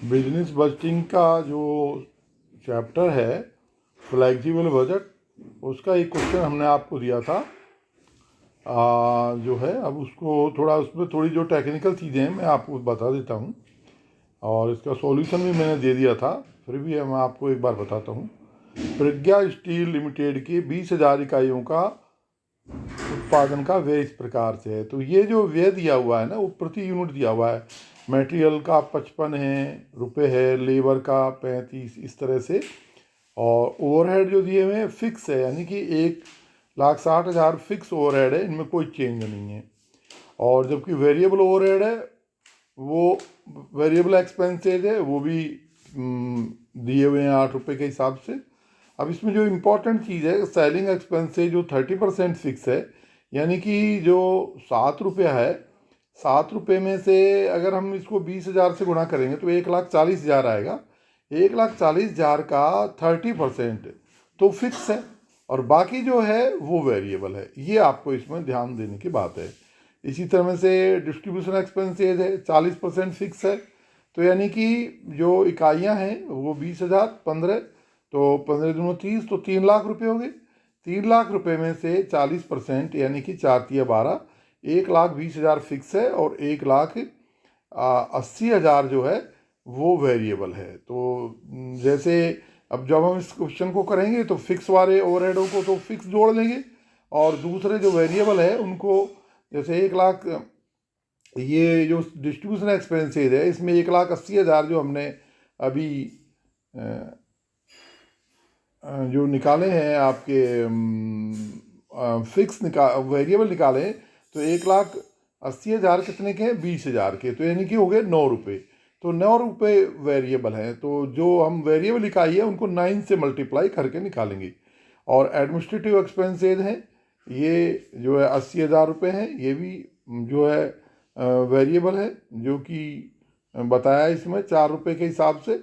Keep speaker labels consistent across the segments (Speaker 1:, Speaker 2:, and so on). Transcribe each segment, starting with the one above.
Speaker 1: Business budgeting का जो chapter है फ्लेक्सिबल बजट, उसका एक क्वेश्चन हमने आपको दिया था। जो है अब उसको थोड़ा उसमें थोड़ी जो टेक्निकल चीज़ें हैं मैं आपको बता देता हूँ, और इसका सॉल्यूशन भी मैंने दे दिया था, फिर भी मैं आपको एक बार बताता हूँ। प्रज्ञा स्टील लिमिटेड की 20,000 इकाइयों का उत्पादन का व्यय इस प्रकार से है। तो ये जो व्यय दिया हुआ है ना, वो प्रति यूनिट दिया हुआ है। मटेरियल का 55 है रुपये है, लेबर का 35, इस तरह से। और ओवरहेड जो दिए हुए हैं फिक्स है, यानी कि 1,60,000 फिक्स ओवरहेड है, इनमें कोई चेंज नहीं है। और जबकि वेरिएबल ओवरहेड है, वो वेरिएबल एक्सपेंसेज है, वो भी दिए हुए हैं 8 रुपये के हिसाब से। अब इसमें जो इम्पोर्टेंट चीज़ है, सेलिंग एक्सपेंसेज जो 30% फिक्स है, यानी कि जो 7 रुपया है, 7 रुपये में से अगर हम इसको 20,000 से गुणा करेंगे तो 1,40,000 आएगा। 1,40,000 का 30% तो फिक्स है, और बाकी जो है वो वेरिएबल है। ये आपको इसमें ध्यान देने की बात है। इसी तरह से डिस्ट्रीब्यूशन एक्सपेंसेज है, 40% फिक्स है। तो यानी कि जो इकाइयाँ हैं वो 20,000, 15, तो 15 दूनी 30, तो 3 लाख रुपये हो गए। 3 लाख रुपये में से 40% यानी कि 4×3=12, 1,20,000 फिक्स है, और 1,80,000 जो है वो वेरिएबल है। तो जैसे अब जब हम इस क्वेश्चन को करेंगे तो फिक्स वाले ओवरहेडों को तो फिक्स जोड़ लेंगे, और दूसरे जो वेरिएबल है उनको, जैसे 1 लाख, ये जो डिस्ट्रीब्यूशन एक्सपेंसेज है इसमें 1,80,000 जो हमने अभी जो निकाले हैं आपके फिक्स वेरिएबल निकाले हैं, तो 1,80,000 कितने के हैं? 20,000 के। तो यानी कि हो गए 9 रुपये। तो 9 रुपये वेरिएबल हैं, तो जो हम वेरिएबल इकाई है उनको 9 से मल्टीप्लाई करके निकालेंगे। और एडमिनिस्ट्रेटिव एक्सपेंसेज हैं, ये जो है 80,000 रुपये हैं, ये भी जो है वेरिएबल है, जो कि बताया इसमें 4 रुपये के हिसाब से।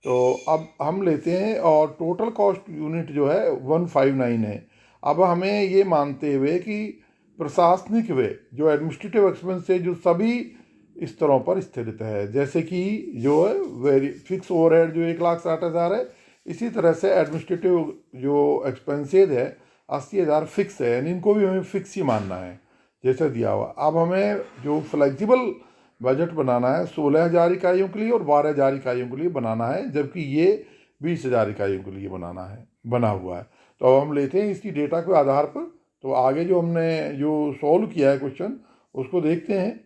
Speaker 1: तो अब हम लेते हैं, और टोटल कॉस्ट यूनिट जो है 159 है। अब हमें ये मानते हुए कि प्रशासनिक व्यय जो एडमिनिस्ट्रेटिव एक्सपेंस है जो सभी स्तरों पर स्थिरित है, जैसे कि जो है फिक्स ओवरहेड जो 1,60,000 है, इसी तरह से एडमिनिस्ट्रेटिव जो एक्सपेंसेज है 80,000 फिक्स है, यानी इनको भी हमें फिक्स ही मानना है जैसे दिया हुआ। अब हमें जो फ्लेक्सिबल बजट बनाना है 16,000 इकाइयों के लिए और 12,000 इकाइयों के लिए बनाना है, जबकि ये 20,000 इकाइयों के लिए बना हुआ है। तो अब हम लेते हैं इसकी डेटा के आधार पर। तो आगे जो हमने जो सॉल्व किया है क्वेश्चन, उसको देखते हैं।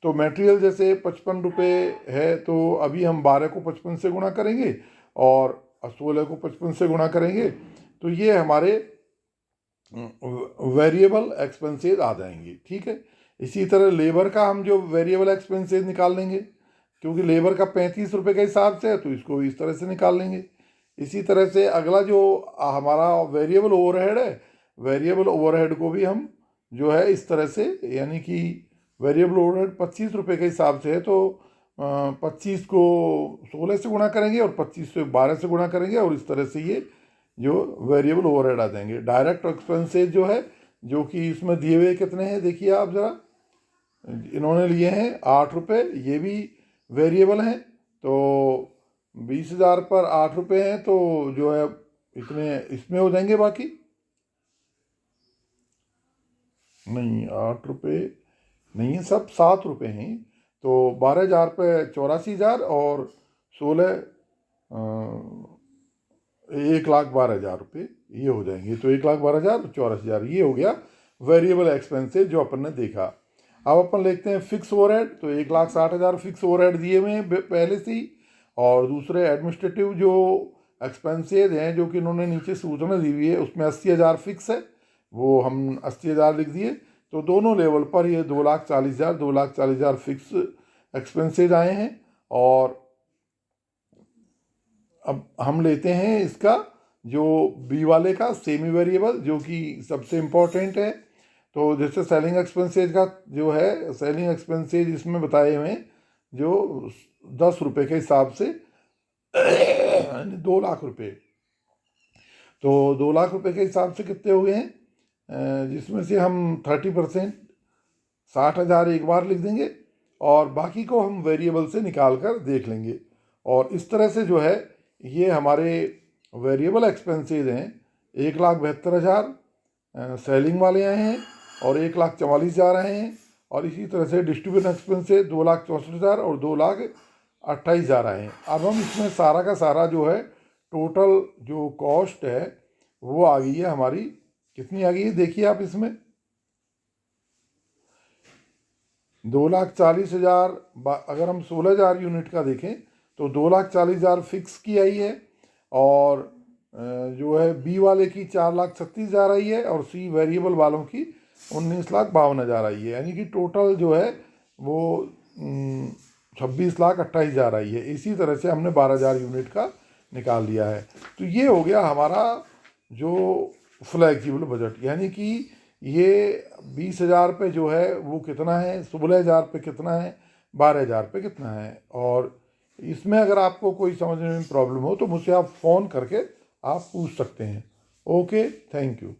Speaker 1: तो मटेरियल जैसे 55 रुपये है, तो अभी हम 12 को 55 से गुणा करेंगे और 16 को 55 से गुणा करेंगे, तो ये हमारे वेरिएबल एक्सपेंसेस आ जाएंगे। ठीक है। इसी तरह लेबर का हम जो वेरिएबल एक्सपेंसेस निकाल लेंगे, क्योंकि लेबर का 35 रुपये के हिसाब से है, तो इसको इस तरह से निकाल लेंगे। इसी तरह से अगला जो हमारा वेरिएबल ओवरहेड है, वेरिएबल ओवरहेड को भी हम जो है इस तरह से, यानी कि वेरिएबल ओवरहेड 25 रुपये के हिसाब से है, तो 25 को 16 से गुणा करेंगे और 25 से 12 से गुणा करेंगे, और इस तरह से ये जो वेरिएबल ओवरहेड आ जाएंगे। डायरेक्ट एक्सपेंसेज जो है, जो कि इसमें दिए हुए कितने हैं देखिए आप ज़रा, इन्होंने लिए हैं 8 रुपये, ये भी वेरिएबल हैं। तो 20,000 पर 8 रुपये हैं, तो जो है इतने इसमें हो जाएंगे। बाकी नहीं, 8 रुपये नहीं है, सब 7 रुपये हैं। तो 12,000 पे 84,000, और 16 1,12,000 रुपये ये हो जाएंगे। तो 1,12,000, 84,000 ये हो गया वेरिएबल एक्सपेंसेस जो अपन ने देखा। अब अपन देखते हैं फिक्स ओवरहेड। तो 1,60,000 फिक्स ओवरहेड दिए हुए हैं पहले से ही, और दूसरे एडमिनिस्ट्रेटिव जो एक्सपेंसेज हैं जो कि इन्होंने नीचे सूचना दी हुई है, उसमें 80,000 फिक्स है, वो हम 80,000 लिख दिए। तो दोनों लेवल पर ये 2,40,000 फिक्स एक्सपेंसेज आए हैं। और अब हम लेते हैं इसका जो बी वाले का सेमी वेरिएबल, जो कि सबसे इम्पोर्टेंट है। तो जैसे सेलिंग एक्सपेंसेज का जो है, सेलिंग एक्सपेंसेज इसमें बताए हुए हैं जो 10 रुपये के हिसाब से 2 लाख रुपये। तो 2 लाख रुपये के हिसाब से कितने हो गए हैं, जिसमें से हम 30% 60,000 एक बार लिख देंगे, और बाकी को हम वेरिएबल से निकाल कर देख लेंगे। और इस तरह से जो है ये हमारे वेरिएबल एक्सपेंसेस हैं। 1,72,000 सेलिंग वाले आए हैं और 1,44,000 आए हैं, और इसी तरह से डिस्ट्रीब्यूशन एक्सपेंस से 2,64,000 और 2,28,000 आए हैं। अब हम इसमें सारा का सारा जो है टोटल जो कॉस्ट है वो आ गई है हमारी, कितनी आ गई है देखिए आप इसमें 2,40,000। अगर हम 16,000 यूनिट का देखें तो 2,40,000 फिक्स की आई है, और जो है बी वाले की 4,36,000 आई है, और सी वेरिएबल वालों की 19,52,000 आई है। यानी कि टोटल जो है वो 26,28,000 आई है। इसी तरह से हमने 12,000 यूनिट का निकाल लिया है। तो ये हो गया हमारा जो फ्लैक्सिबल बजट, यानी कि ये 20,000 पे जो है वो कितना है, 16,000 पे कितना है, 12,000 पे कितना है। और इसमें अगर आपको कोई समझने में प्रॉब्लम हो तो मुझसे आप फ़ोन करके आप पूछ सकते हैं। Okay, thank you.